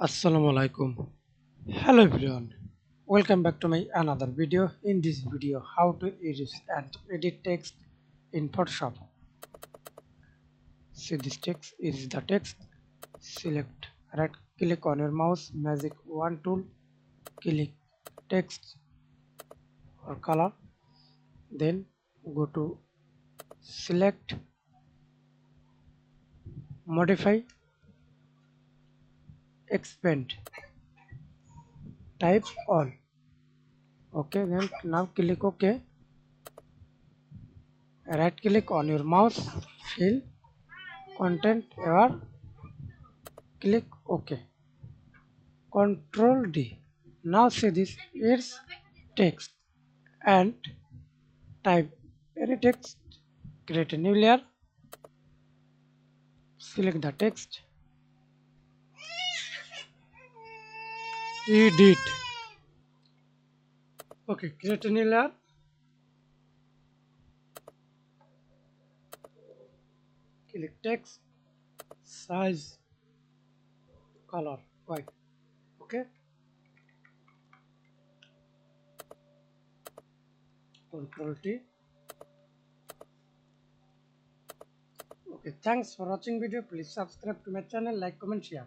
Assalamu alaikum. Hello everyone. Welcome back to my another video. In this video, how to erase and edit text in Photoshop. See this text is the text. Select right click on your mouse, magic wand tool, click text or color. Then go to select modify expand type all. Okay, then now click OK. Right click on your mouse, fill content or click OK. Control D. Now see this is text and type any text. Create a new layer. Select the text. Edit. Okay, create a new layer. Click text. Size. Color. White. Okay. Control T. Okay. Thanks for watching video. Please subscribe to my channel. Like, comment, share.